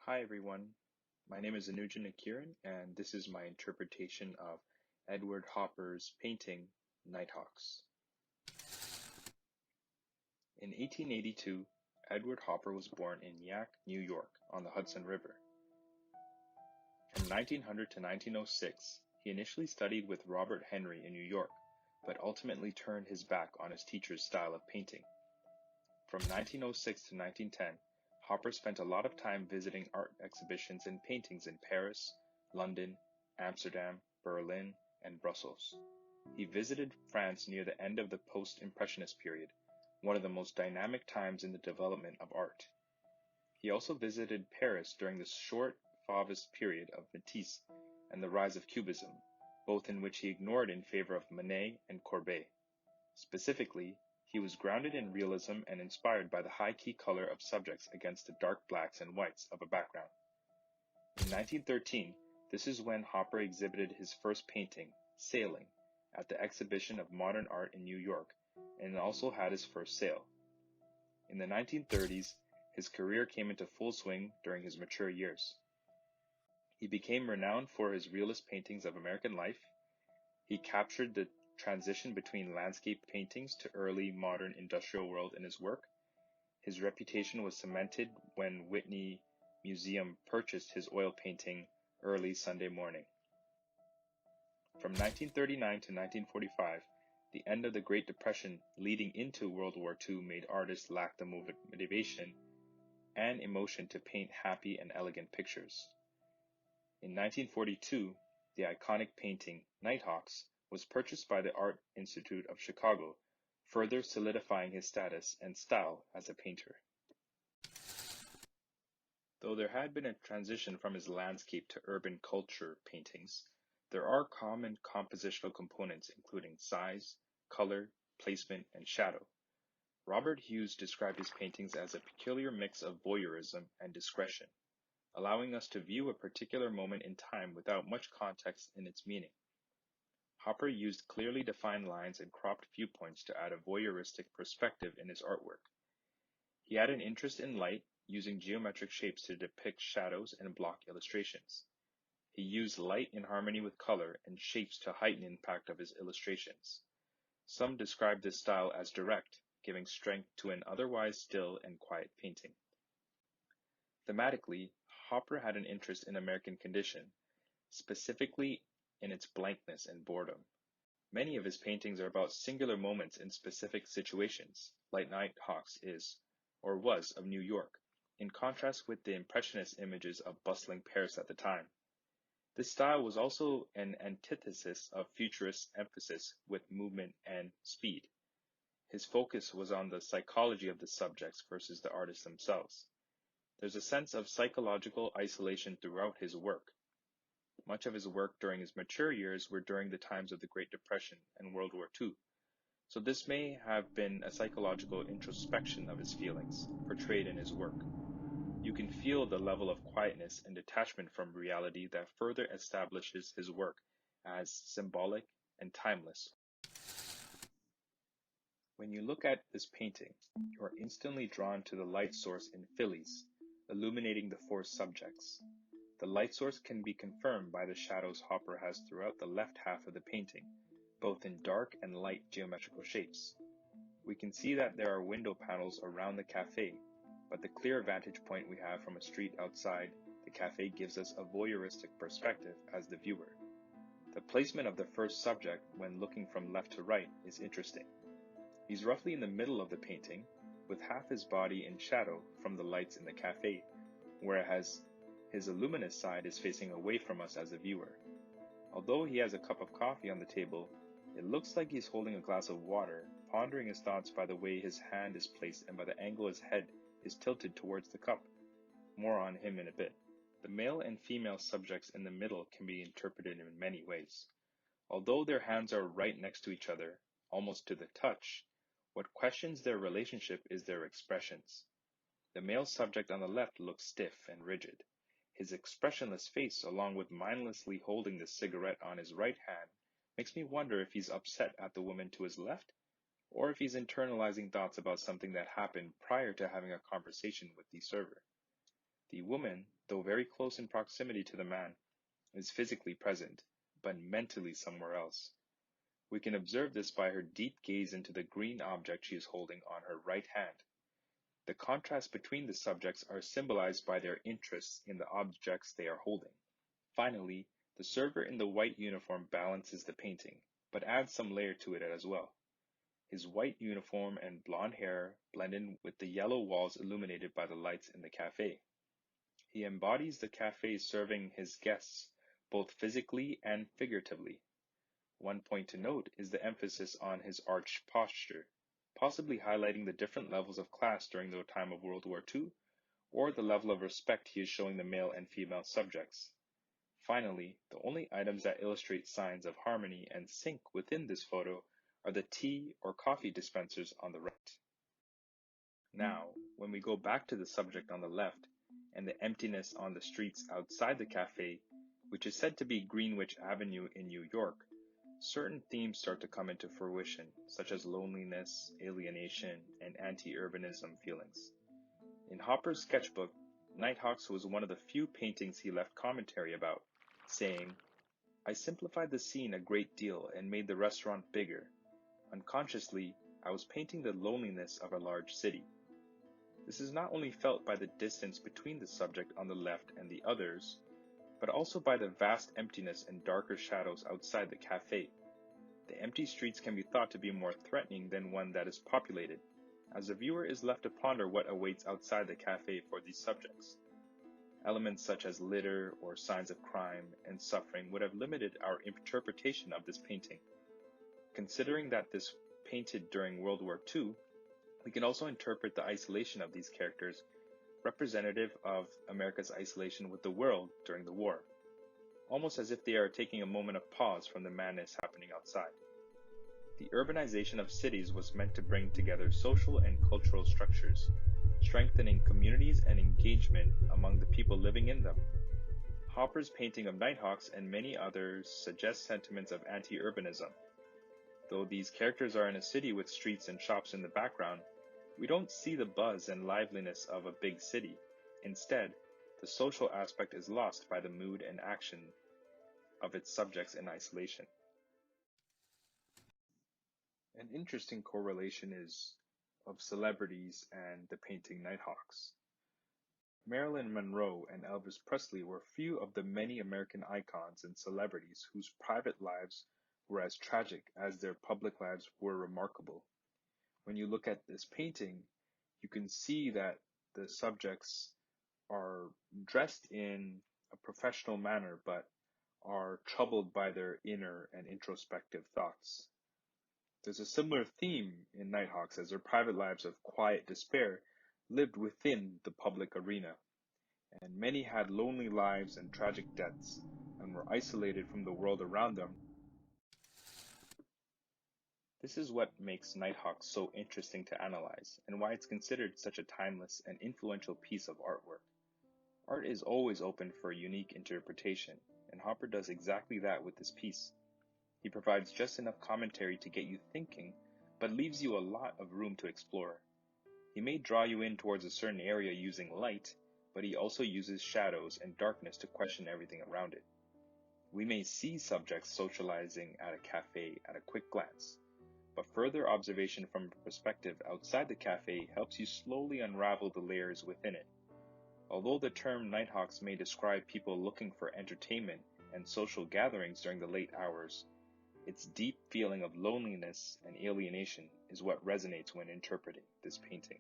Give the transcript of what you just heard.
Hi everyone, my name is Anujan Akiran and this is my interpretation of Edward Hopper's painting Nighthawks. In 1882, Edward Hopper was born in Nyack, New York on the Hudson River. From 1900 to 1906, he initially studied with Robert Henry in New York, but ultimately turned his back on his teacher's style of painting. From 1906 to 1910, Hopper spent a lot of time visiting art exhibitions and paintings in Paris, London, Amsterdam, Berlin, and Brussels. He visited France near the end of the post-impressionist period, one of the most dynamic times in the development of art. He also visited Paris during the short Fauvist period of Matisse and the rise of Cubism, both in which he ignored in favor of Monet and Courbet. Specifically, he was grounded in realism and inspired by the high-key color of subjects against the dark blacks and whites of a background. In 1913, this is when Hopper exhibited his first painting, Sailing, at the Exhibition of Modern Art in New York, and also had his first sale. In the 1930s, his career came into full swing during his mature years. He became renowned for his realist paintings of American life. He captured the transition between landscape paintings to early modern industrial world in his work. His reputation was cemented when Whitney Museum purchased his oil painting Early Sunday Morning. From 1939 to 1945, the end of the Great Depression leading into World War II made artists lack the motivation and emotion to paint happy and elegant pictures. In 1942, the iconic painting Nighthawks was purchased by the Art Institute of Chicago, further solidifying his status and style as a painter. Though there had been a transition from his landscape to urban culture paintings, there are common compositional components including size, color, placement, and shadow. Robert Hughes described his paintings as a peculiar mix of voyeurism and discretion, allowing us to view a particular moment in time without much context in its meaning. Hopper used clearly defined lines and cropped viewpoints to add a voyeuristic perspective in his artwork. He had an interest in light, using geometric shapes to depict shadows and block illustrations. He used light in harmony with color and shapes to heighten the impact of his illustrations. Some describe this style as direct, giving strength to an otherwise still and quiet painting. Thematically, Hopper had an interest in American condition, specifically in its blankness and boredom. Many of his paintings are about singular moments in specific situations, like Nighthawks is, or was, of New York, in contrast with the impressionist images of bustling Paris at the time. This style was also an antithesis of futurist emphasis with movement and speed. His focus was on the psychology of the subjects versus the artists themselves. There's a sense of psychological isolation throughout his work. Much of his work during his mature years were during the times of the Great Depression and World War II, so this may have been a psychological introspection of his feelings, portrayed in his work. You can feel the level of quietness and detachment from reality that further establishes his work as symbolic and timeless. When you look at this painting, you are instantly drawn to the light source in Phillies, illuminating the four subjects. The light source can be confirmed by the shadows Hopper has throughout the left half of the painting, both in dark and light geometrical shapes. We can see that there are window panels around the cafe, but the clear vantage point we have from a street outside the cafe gives us a voyeuristic perspective as the viewer. The placement of the first subject when looking from left to right is interesting. He's roughly in the middle of the painting, with half his body in shadow from the lights in the cafe, whereas his luminous side is facing away from us as a viewer. Although he has a cup of coffee on the table, it looks like he's holding a glass of water, pondering his thoughts by the way his hand is placed and by the angle his head is tilted towards the cup. More on him in a bit. The male and female subjects in the middle can be interpreted in many ways. Although their hands are right next to each other, almost to the touch, what questions their relationship is their expressions. The male subject on the left looks stiff and rigid. His expressionless face, along with mindlessly holding the cigarette on his right hand, makes me wonder if he's upset at the woman to his left, or if he's internalizing thoughts about something that happened prior to having a conversation with the server. The woman, though very close in proximity to the man, is physically present, but mentally somewhere else. We can observe this by her deep gaze into the green object she is holding on her right hand. The contrasts between the subjects are symbolized by their interests in the objects they are holding. Finally, the server in the white uniform balances the painting, but adds some layer to it as well. His white uniform and blonde hair blend in with the yellow walls illuminated by the lights in the cafe. He embodies the cafe serving his guests, both physically and figuratively. One point to note is the emphasis on his arched posture, possibly highlighting the different levels of class during the time of World War II, or the level of respect he is showing the male and female subjects. Finally, the only items that illustrate signs of harmony and sync within this photo are the tea or coffee dispensers on the right. Now, when we go back to the subject on the left, and the emptiness on the streets outside the cafe, which is said to be Greenwich Avenue in New York, certain themes start to come into fruition, such as loneliness, alienation, and anti-urbanism feelings. In Hopper's sketchbook, Nighthawks was one of the few paintings he left commentary about, saying, "I simplified the scene a great deal and made the restaurant bigger. Unconsciously, I was painting the loneliness of a large city." This is not only felt by the distance between the subject on the left and the others, but also by the vast emptiness and darker shadows outside the cafe. The empty streets can be thought to be more threatening than one that is populated, as the viewer is left to ponder what awaits outside the cafe for these subjects. Elements such as litter or signs of crime and suffering would have limited our interpretation of this painting. Considering that this painted during World War II, we can also interpret the isolation of these characters representative of America's isolation with the world during the war, almost as if they are taking a moment of pause from the madness happening outside. The urbanization of cities was meant to bring together social and cultural structures, strengthening communities and engagement among the people living in them. Hopper's painting of Nighthawks and many others suggest sentiments of anti-urbanism. Though these characters are in a city with streets and shops in the background, we don't see the buzz and liveliness of a big city. Instead, the social aspect is lost by the mood and action of its subjects in isolation. An interesting correlation is of celebrities and the painting Nighthawks. Marilyn Monroe and Elvis Presley were few of the many American icons and celebrities whose private lives were as tragic as their public lives were remarkable. When you look at this painting, you can see that the subjects are dressed in a professional manner, but are troubled by their inner and introspective thoughts. There's a similar theme in Nighthawks as their private lives of quiet despair lived within the public arena, and many had lonely lives and tragic deaths and were isolated from the world around them. This is what makes Nighthawks so interesting to analyze, and why it's considered such a timeless and influential piece of artwork. Art is always open for unique interpretation, and Hopper does exactly that with this piece. He provides just enough commentary to get you thinking, but leaves you a lot of room to explore. He may draw you in towards a certain area using light, but he also uses shadows and darkness to question everything around it. We may see subjects socializing at a cafe at a quick glance, but further observation from a perspective outside the cafe helps you slowly unravel the layers within it. Although the term Nighthawks may describe people looking for entertainment and social gatherings during the late hours, its deep feeling of loneliness and alienation is what resonates when interpreting this painting.